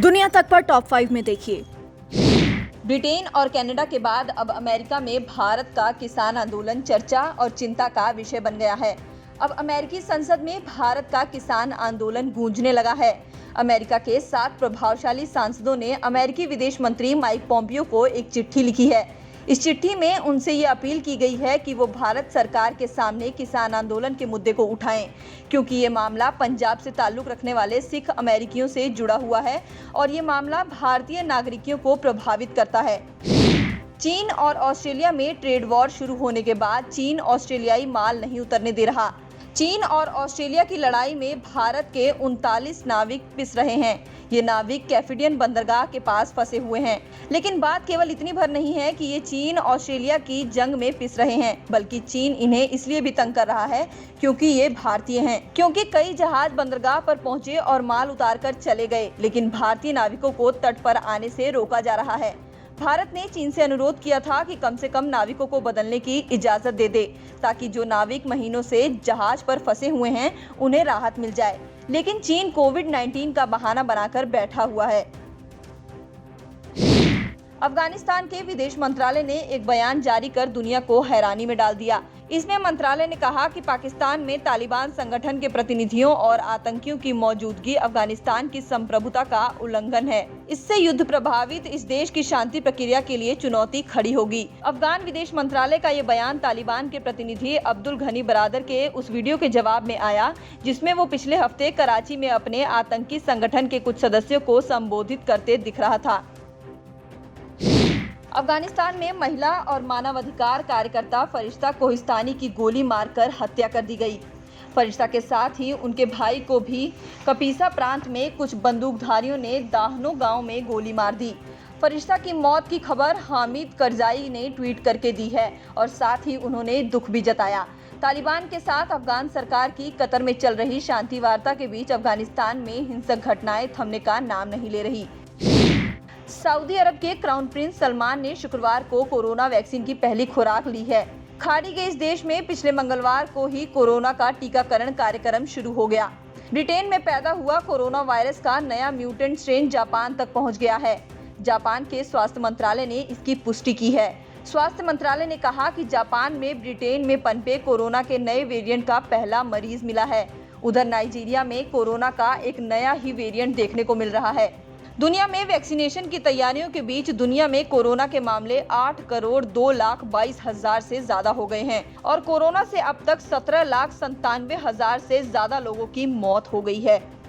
दुनिया तक पर टॉप 5 में देखिए। ब्रिटेन और कनाडा के बाद अब अमेरिका में भारत का किसान आंदोलन चर्चा और चिंता का विषय बन गया है। अब अमेरिकी संसद में भारत का किसान आंदोलन गूंजने लगा है। अमेरिका के 7 प्रभावशाली सांसदों ने अमेरिकी विदेश मंत्री माइक पोम्पियो को एक चिट्ठी लिखी है। इस चिट्ठी में उनसे ये अपील की गई है कि वो भारत सरकार के सामने किसान आंदोलन के मुद्दे को उठाएं, क्योंकि ये मामला पंजाब से ताल्लुक रखने वाले सिख अमेरिकियों से जुड़ा हुआ है और ये मामला भारतीय नागरिकों को प्रभावित करता है। चीन और ऑस्ट्रेलिया में ट्रेड वॉर शुरू होने के बाद चीन ऑस्ट्रेलियाई माल नहीं उतरने दे रहा। चीन और ऑस्ट्रेलिया की लड़ाई में भारत के 39 नाविक पिस रहे हैं। ये नाविक कैफिडियन बंदरगाह के पास फंसे हुए हैं। लेकिन बात केवल इतनी भर नहीं है कि ये चीन ऑस्ट्रेलिया की जंग में पिस रहे हैं, बल्कि चीन इन्हें इसलिए भी तंग कर रहा है क्योंकि ये भारतीय हैं। क्योंकि कई जहाज बंदरगाह पर पहुंचे और माल उतारकर चले गए, लेकिन भारतीय नाविकों को तट पर आने से रोका जा रहा है। भारत ने चीन से अनुरोध किया था कि कम से कम नाविकों को बदलने की इजाजत दे दे, ताकि जो नाविक महीनों से जहाज पर फंसे हुए हैं उन्हें राहत मिल जाए। लेकिन चीन कोविड-19 का बहाना बनाकर बैठा हुआ है। अफगानिस्तान के विदेश मंत्रालय ने एक बयान जारी कर दुनिया को हैरानी में डाल दिया। इसमें मंत्रालय ने कहा कि पाकिस्तान में तालिबान संगठन के प्रतिनिधियों और आतंकियों की मौजूदगी अफगानिस्तान की संप्रभुता का उल्लंघन है। इससे युद्ध प्रभावित इस देश की शांति प्रक्रिया के लिए चुनौती खड़ी होगी। अफगान विदेश मंत्रालय का ये बयान तालिबान के प्रतिनिधि अब्दुल घनी बरादर के उस वीडियो के जवाब में आया, जिसमें वो पिछले हफ्ते कराची में अपने आतंकी संगठन के कुछ सदस्यों को संबोधित करते दिख रहा था। अफगानिस्तान में महिला और मानवाधिकार कार्यकर्ता फरिश्ता कोहिस्तानी की गोली मारकर हत्या कर दी गई। फरिश्ता के साथ ही उनके भाई को भी कपीसा प्रांत में कुछ बंदूकधारियों ने दाहनो गांव में गोली मार दी। फरिश्ता की मौत की खबर हामिद करजाई ने ट्वीट करके दी है और साथ ही उन्होंने दुख भी जताया। तालिबान के साथ अफगान सरकार की कतर में चल रही शांति वार्ता के बीच अफगानिस्तान में हिंसक घटनाएं थमने का नाम नहीं ले रही। सऊदी अरब के क्राउन प्रिंस सलमान ने शुक्रवार को कोरोना वैक्सीन की पहली खुराक ली है। खाड़ी के इस देश में पिछले मंगलवार को ही कोरोना का टीकाकरण कार्यक्रम शुरू हो गया। ब्रिटेन में पैदा हुआ कोरोना वायरस का नया म्यूटेंट स्ट्रेन जापान तक पहुंच गया है। जापान के स्वास्थ्य मंत्रालय ने इसकी पुष्टि की है। स्वास्थ्य मंत्रालय ने कहा कि जापान में ब्रिटेन में पनपे कोरोना के नए वेरिएंट का पहला मरीज मिला है। उधर नाइजीरिया में कोरोना का एक नया ही वेरिएंट देखने को मिल रहा है। दुनिया में वैक्सीनेशन की तैयारियों के बीच दुनिया में कोरोना के मामले 8,222,000 से ज्यादा हो गए हैं और कोरोना से अब तक 17,97,000 से ज्यादा लोगों की मौत हो गई है।